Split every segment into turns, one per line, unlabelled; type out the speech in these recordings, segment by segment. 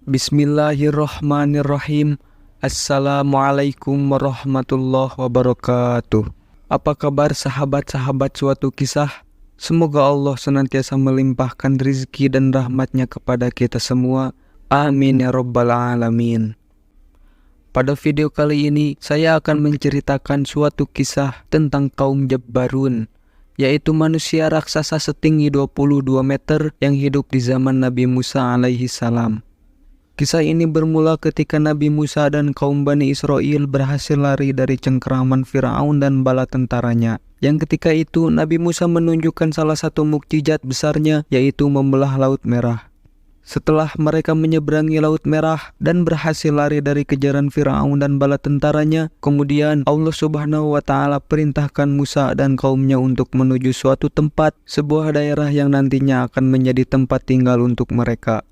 Bismillahirrahmanirrahim. Assalamualaikum warahmatullahi wabarakatuh. Apa kabar sahabat-sahabat suatu kisah? Semoga Allah senantiasa melimpahkan rizki dan rahmatnya kepada kita semua. Amin ya rabbal alamin. Pada video kali ini saya akan menceritakan suatu kisah tentang kaum Jabbarun, yaitu manusia raksasa setinggi 22 meter yang hidup di zaman Nabi Musa alaihi salam. Kisah ini bermula ketika Nabi Musa dan kaum Bani Israel berhasil lari dari cengkeraman Firaun dan bala tentaranya. Yang ketika itu Nabi Musa menunjukkan salah satu mukjizat besarnya, yaitu membelah Laut Merah. Setelah mereka menyeberangi Laut Merah dan berhasil lari dari kejaran Firaun dan bala tentaranya, kemudian Allah Subhanahu wa Ta'ala perintahkan Musa dan kaumnya untuk menuju suatu tempat, sebuah daerah yang nantinya akan menjadi tempat tinggal untuk mereka.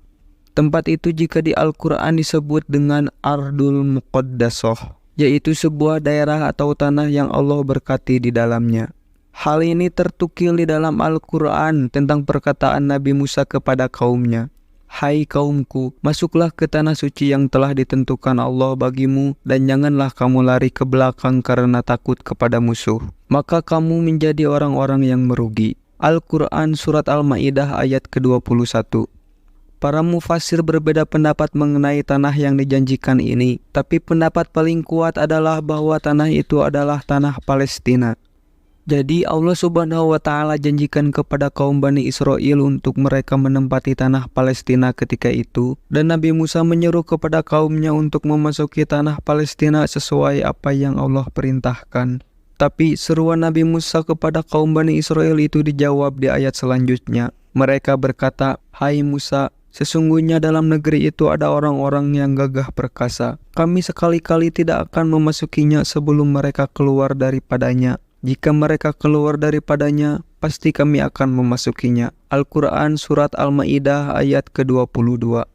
Tempat itu jika di Al-Quran disebut dengan Ardul Muqaddasah, yaitu sebuah daerah atau tanah yang Allah berkati di dalamnya. Hal ini tertukil di dalam Al-Quran tentang perkataan Nabi Musa kepada kaumnya. Hai kaumku, masuklah ke tanah suci yang telah ditentukan Allah bagimu, dan janganlah kamu lari ke belakang karena takut kepada musuh. Maka kamu menjadi orang-orang yang merugi. Al-Quran Surat Al-Ma'idah ayat ke-21. Para mufasir berbeda pendapat mengenai tanah yang dijanjikan ini, tapi pendapat paling kuat adalah bahwa tanah itu adalah tanah Palestina. Jadi Allah Subhanahu wa Ta'ala janjikan kepada kaum Bani Israel untuk mereka menempati tanah Palestina ketika itu, dan Nabi Musa menyeru kepada kaumnya untuk memasuki tanah Palestina sesuai apa yang Allah perintahkan. Tapi seruan Nabi Musa kepada kaum Bani Israel itu dijawab di ayat selanjutnya. Mereka berkata, "Hai Musa, sesungguhnya dalam negeri itu ada orang-orang yang gagah perkasa. Kami sekali-kali tidak akan memasukinya sebelum mereka keluar daripadanya. Jika mereka keluar daripadanya, pasti kami akan memasukinya." Al-Quran Surat Al-Ma'idah ayat ke-22.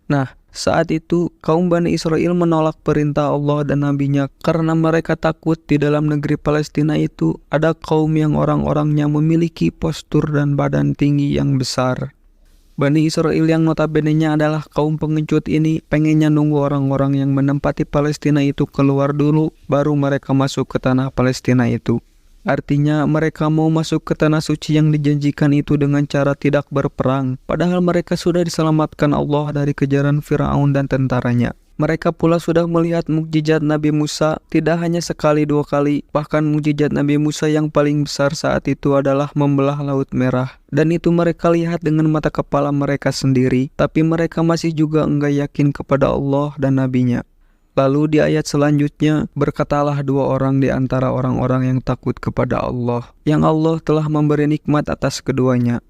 Nah, saat itu kaum Bani Israel menolak perintah Allah dan Nabi-Nya karena mereka takut di dalam negeri Palestina itu ada kaum yang orang-orangnya memiliki postur dan badan tinggi yang besar. Bani Israel yang notabene-nya adalah kaum pengecut ini pengennya nunggu orang-orang yang menempati Palestina itu keluar dulu, baru mereka masuk ke tanah Palestina itu. Artinya mereka mau masuk ke tanah suci yang dijanjikan itu dengan cara tidak berperang, padahal mereka sudah diselamatkan Allah dari kejaran Firaun dan tentaranya. Mereka pula sudah melihat mukjizat Nabi Musa tidak hanya sekali dua kali, bahkan mukjizat Nabi Musa yang paling besar saat itu adalah membelah Laut Merah. Dan itu mereka lihat dengan mata kepala mereka sendiri, tapi mereka masih juga enggak yakin kepada Allah dan Nabi-Nya. Lalu di ayat selanjutnya, berkatalah dua orang di antara orang-orang yang takut kepada Allah, yang Allah telah memberi nikmat atas keduanya.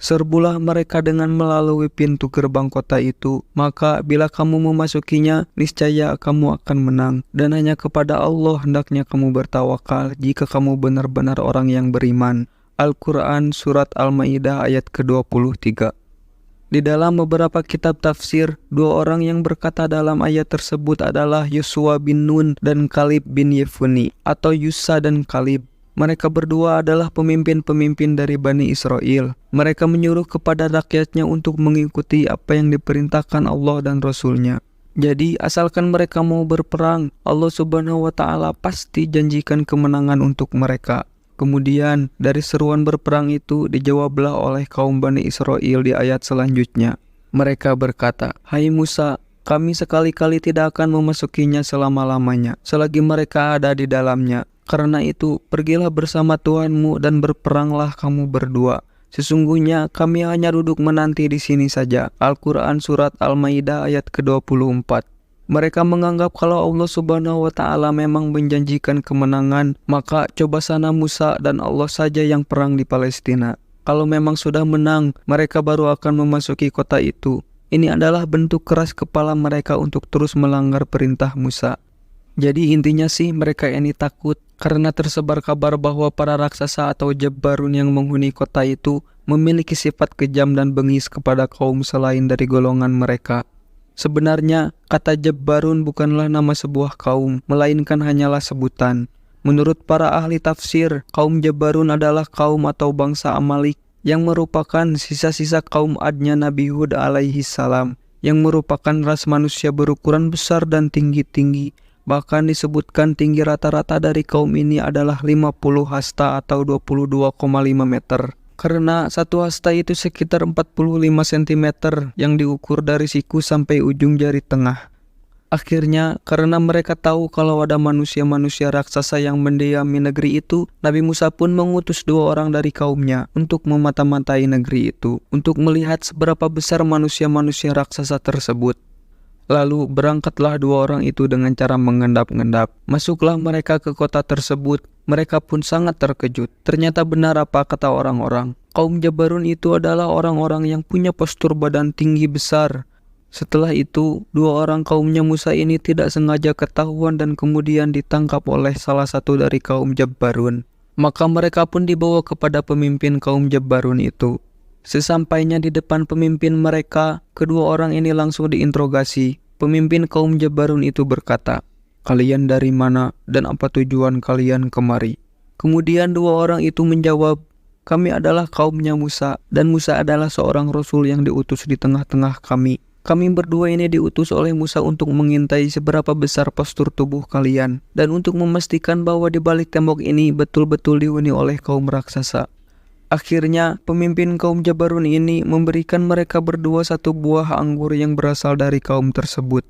Serbulah mereka dengan melalui pintu gerbang kota itu, maka bila kamu memasukinya, niscaya kamu akan menang. Dan hanya kepada Allah hendaknya kamu bertawakal jika kamu benar-benar orang yang beriman. Al-Quran Surat Al-Ma'idah ayat ke-23. Di dalam beberapa kitab tafsir, dua orang yang berkata dalam ayat tersebut adalah Yosua bin Nun dan Kalib bin Yefuni, atau Yusa dan Kalib. Mereka berdua adalah pemimpin-pemimpin dari Bani Israel. Mereka menyuruh kepada rakyatnya untuk mengikuti apa yang diperintahkan Allah dan Rasul-Nya. Jadi asalkan mereka mau berperang, Allah Subhanahu wa Ta'ala pasti janjikan kemenangan untuk mereka. Kemudian dari seruan berperang itu dijawablah oleh kaum Bani Israel di ayat selanjutnya. Mereka berkata, "Hai Musa, kami sekali-kali tidak akan memasukinya selama-lamanya, selagi mereka ada di dalamnya. Karena itu, pergilah bersama Tuhanmu dan berperanglah kamu berdua. Sesungguhnya kami hanya duduk menanti di sini saja." Al-Quran Surat Al-Ma'idah ayat ke-24. Mereka menganggap kalau Allah Subhanahu wa Ta'ala memang menjanjikan kemenangan, maka coba sana Musa dan Allah saja yang perang di Palestina. Kalau memang sudah menang, mereka baru akan memasuki kota itu. Ini adalah bentuk keras kepala mereka untuk terus melanggar perintah Musa. Jadi intinya sih mereka ini takut karena tersebar kabar bahwa para raksasa atau Jabbarun yang menghuni kota itu memiliki sifat kejam dan bengis kepada kaum selain dari golongan mereka. Sebenarnya kata Jabbarun bukanlah nama sebuah kaum, melainkan hanyalah sebutan. Menurut para ahli tafsir, kaum Jabbarun adalah kaum atau bangsa Amalik yang merupakan sisa-sisa kaum Adnya Nabi Hud alaihi salam, yang merupakan ras manusia berukuran besar dan tinggi-tinggi. Bahkan disebutkan tinggi rata-rata dari kaum ini adalah 50 hasta atau 22,5 meter. Karena satu hasta itu sekitar 45 cm yang diukur dari siku sampai ujung jari tengah. Akhirnya, karena mereka tahu kalau ada manusia-manusia raksasa yang mendiami negeri itu, Nabi Musa pun mengutus 2 orang dari kaumnya untuk memata-matai negeri itu, untuk melihat seberapa besar manusia-manusia raksasa tersebut. Lalu berangkatlah 2 orang itu dengan cara mengendap-endap. Masuklah mereka ke kota tersebut. Mereka pun sangat terkejut. Ternyata benar apa kata orang-orang. Kaum Jabbarun itu adalah orang-orang yang punya postur badan tinggi besar. Setelah itu, 2 orang kaumnya Musa ini tidak sengaja ketahuan dan kemudian ditangkap oleh salah satu dari kaum Jabbarun. Maka mereka pun dibawa kepada pemimpin kaum Jabbarun itu. Sesampainya di depan pemimpin mereka, kedua orang ini langsung diinterogasi. Pemimpin kaum Jabbarun itu berkata, "Kalian dari mana dan apa tujuan kalian kemari?" Kemudian 2 orang itu menjawab, "Kami adalah kaumnya Musa, dan Musa adalah seorang rasul yang diutus di tengah-tengah kami. Kami berdua ini diutus oleh Musa untuk mengintai seberapa besar postur tubuh kalian, dan untuk memastikan bahwa di balik tembok ini betul-betul dihuni oleh kaum raksasa." Akhirnya, pemimpin kaum Jabbarun ini memberikan mereka berdua 1 buah anggur yang berasal dari kaum tersebut.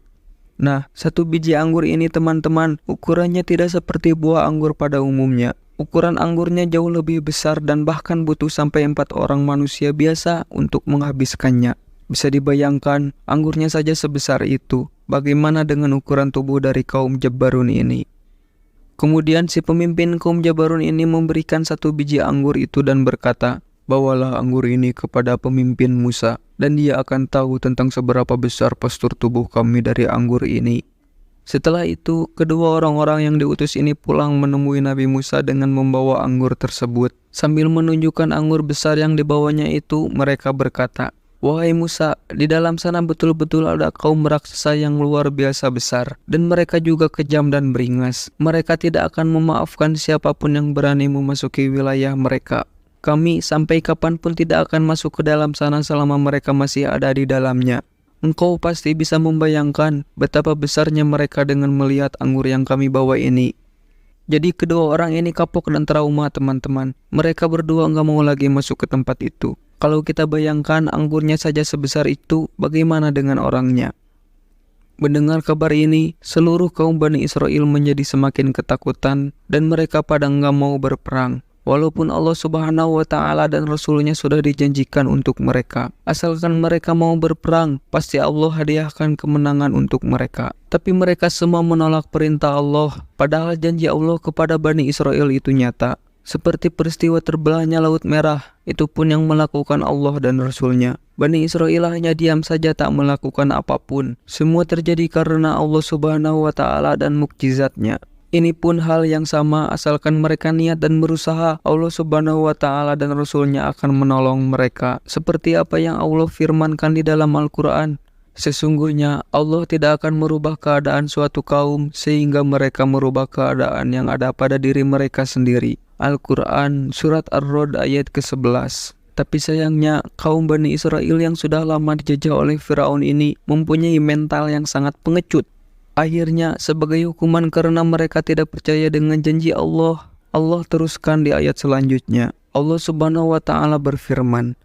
Nah, 1 biji anggur ini teman-teman, ukurannya tidak seperti buah anggur pada umumnya. Ukuran anggurnya jauh lebih besar dan bahkan butuh sampai 4 orang manusia biasa untuk menghabiskannya. Bisa dibayangkan, anggurnya saja sebesar itu. Bagaimana dengan ukuran tubuh dari kaum Jabbarun ini? Kemudian si pemimpin kaum Jabbarun ini memberikan 1 biji anggur itu dan berkata, "Bawalah anggur ini kepada pemimpin Musa, dan dia akan tahu tentang seberapa besar postur tubuh kami dari anggur ini." Setelah itu, kedua orang-orang yang diutus ini pulang menemui Nabi Musa dengan membawa anggur tersebut. Sambil menunjukkan anggur besar yang dibawanya itu, mereka berkata, "Wahai Musa, di dalam sana betul-betul ada kaum raksasa yang luar biasa besar, dan mereka juga kejam dan beringas. Mereka tidak akan memaafkan siapapun yang berani memasuki wilayah mereka. Kami sampai kapanpun tidak akan masuk ke dalam sana selama mereka masih ada di dalamnya. Engkau pasti bisa membayangkan betapa besarnya mereka dengan melihat anggur yang kami bawa ini." Jadi kedua orang ini kapok dan trauma teman-teman. Mereka berdua nggak mau lagi masuk ke tempat itu. Kalau kita bayangkan anggurnya saja sebesar itu, bagaimana dengan orangnya? Mendengar kabar ini, seluruh kaum Bani Israel menjadi semakin ketakutan dan mereka pada nggak mau berperang. Walaupun Allah Subhanahu wa Ta'ala dan Rasulnya sudah dijanjikan untuk mereka. Asalkan mereka mau berperang, pasti Allah hadiahkan kemenangan untuk mereka. Tapi mereka semua menolak perintah Allah, padahal janji Allah kepada Bani Israel itu nyata. Seperti peristiwa terbelahnya Laut Merah, itu pun yang melakukan Allah dan Rasulnya. Bani Israel hanya diam saja tak melakukan apapun. Semua terjadi karena Allah Subhanahu wa Ta'ala dan mukjizatnya. Ini pun hal yang sama, asalkan mereka niat dan berusaha, Allah Subhanahu wa Ta'ala dan Rasulnya akan menolong mereka. Seperti apa yang Allah firmankan di dalam Al-Quran. Sesungguhnya Allah tidak akan merubah keadaan suatu kaum sehingga mereka merubah keadaan yang ada pada diri mereka sendiri. Al-Quran Surat Ar-Rod ayat ke-11. Tapi sayangnya kaum Bani Israel yang sudah lama dijajah oleh Firaun ini mempunyai mental yang sangat pengecut. Akhirnya sebagai hukuman karena mereka tidak percaya dengan janji Allah, Allah teruskan di ayat selanjutnya. Allah Subhanahu wa Ta'ala berfirman,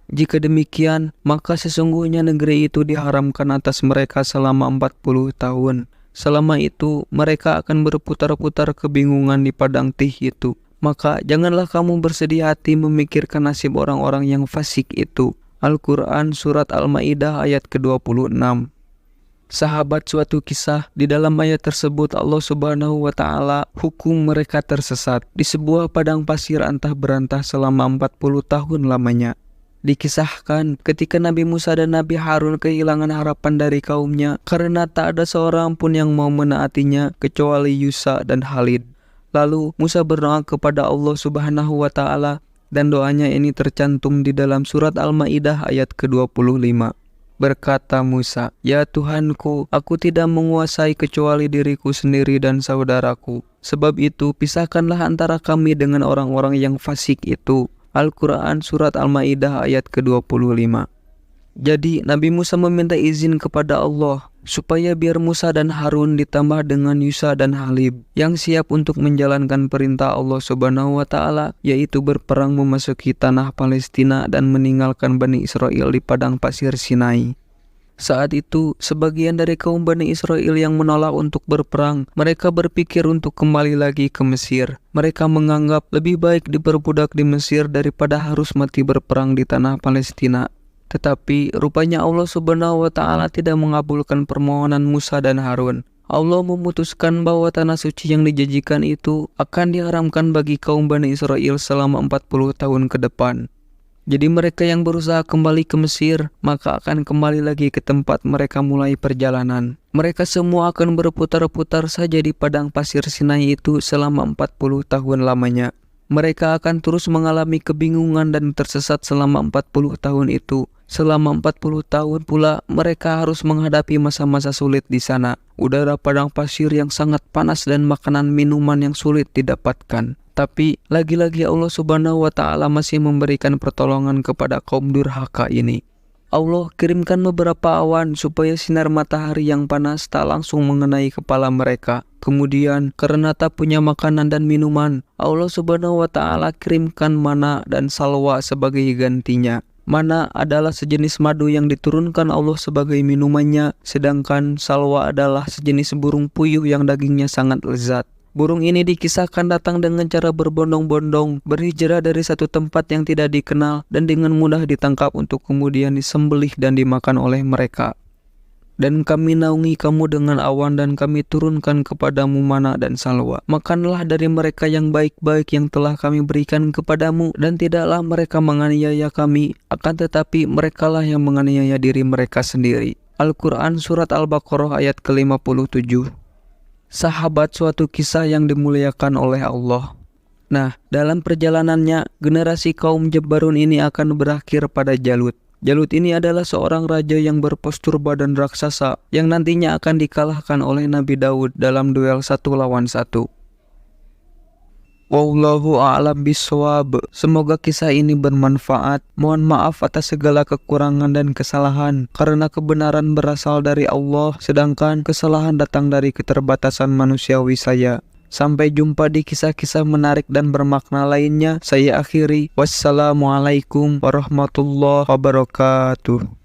"Jika demikian, maka sesungguhnya negeri itu diharamkan atas mereka selama 40 tahun. Selama itu, mereka akan berputar-putar kebingungan di padang tih itu. Maka janganlah kamu bersedih hati memikirkan nasib orang-orang yang fasik itu." Al-Quran Surat Al-Ma'idah ayat ke-26. Sahabat, suatu kisah di dalam ayat tersebut Allah Subhanahu wa Ta'ala hukum mereka tersesat di sebuah padang pasir antah berantah selama 40 tahun lamanya. Dikisahkan ketika Nabi Musa dan Nabi Harun kehilangan harapan dari kaumnya karena tak ada seorang pun yang mau menaatinya kecuali Yusa dan Khalid. Lalu Musa berdoa kepada Allah Subhanahu wa Ta'ala dan doanya ini tercantum di dalam surat Al-Ma'idah ayat ke-25. Berkata Musa, "Ya Tuhanku, aku tidak menguasai kecuali diriku sendiri dan saudaraku. Sebab itu, pisahkanlah antara kami dengan orang-orang yang fasik itu." Al-Quran Surat Al-Ma'idah ayat ke-25. Jadi Nabi Musa meminta izin kepada Allah supaya biar Musa dan Harun ditambah dengan Yusa dan Halib yang siap untuk menjalankan perintah Allah Subhanahu wa taala, yaitu berperang memasuki tanah Palestina dan meninggalkan Bani Israel di padang pasir Sinai. Saat itu, sebagian dari kaum Bani Israel yang menolak untuk berperang, mereka berpikir untuk kembali lagi ke Mesir. Mereka menganggap lebih baik diperbudak di Mesir daripada harus mati berperang di tanah Palestina. Tetapi rupanya Allah Subhanahu wa taala tidak mengabulkan permohonan Musa dan Harun. Allah memutuskan bahwa tanah suci yang dijanjikan itu akan diharamkan bagi kaum Bani Israel selama 40 tahun ke depan. Jadi mereka yang berusaha kembali ke Mesir, maka akan kembali lagi ke tempat mereka mulai perjalanan. Mereka semua akan berputar-putar saja di padang pasir Sinai itu selama 40 tahun lamanya. Mereka akan terus mengalami kebingungan dan tersesat selama 40 tahun itu. Selama 40 tahun pula mereka harus menghadapi masa-masa sulit di sana. Udara padang pasir yang sangat panas dan makanan minuman yang sulit didapatkan. Tapi lagi-lagi Allah Subhanahu wa taala masih memberikan pertolongan kepada kaum durhaka ini. Allah kirimkan beberapa awan supaya sinar matahari yang panas tak langsung mengenai kepala mereka. Kemudian karena tak punya makanan dan minuman, Allah Subhanahu wa taala kirimkan mana dan salwa sebagai gantinya. Mana adalah sejenis madu yang diturunkan Allah sebagai minumannya, sedangkan salwa adalah sejenis burung puyuh yang dagingnya sangat lezat. Burung ini dikisahkan datang dengan cara berbondong-bondong, berhijrah dari satu tempat yang tidak dikenal dan dengan mudah ditangkap untuk kemudian disembelih dan dimakan oleh mereka. Dan kami naungi kamu dengan awan dan kami turunkan kepadamu mana dan salwa. Makanlah dari mereka yang baik-baik yang telah kami berikan kepadamu, dan tidaklah mereka menganiaya kami, akan tetapi merekalah yang menganiaya diri mereka sendiri. Al-Quran Surat Al-Baqarah ayat ke-57. Sahabat, suatu kisah yang dimuliakan oleh Allah. Nah, dalam perjalanannya, generasi kaum Jabbarun ini akan berakhir pada Jalut. Jalut ini adalah seorang raja yang berpostur badan raksasa yang nantinya akan dikalahkan oleh Nabi Daud dalam duel 1 lawan 1. Wallahu a'lam bishawab. Semoga kisah ini bermanfaat. Mohon maaf atas segala kekurangan dan kesalahan, karena kebenaran berasal dari Allah, sedangkan kesalahan datang dari keterbatasan manusiawi saya. Sampai jumpa di kisah-kisah menarik dan bermakna lainnya. Saya akhiri. Wassalamualaikum warahmatullahi wabarakatuh.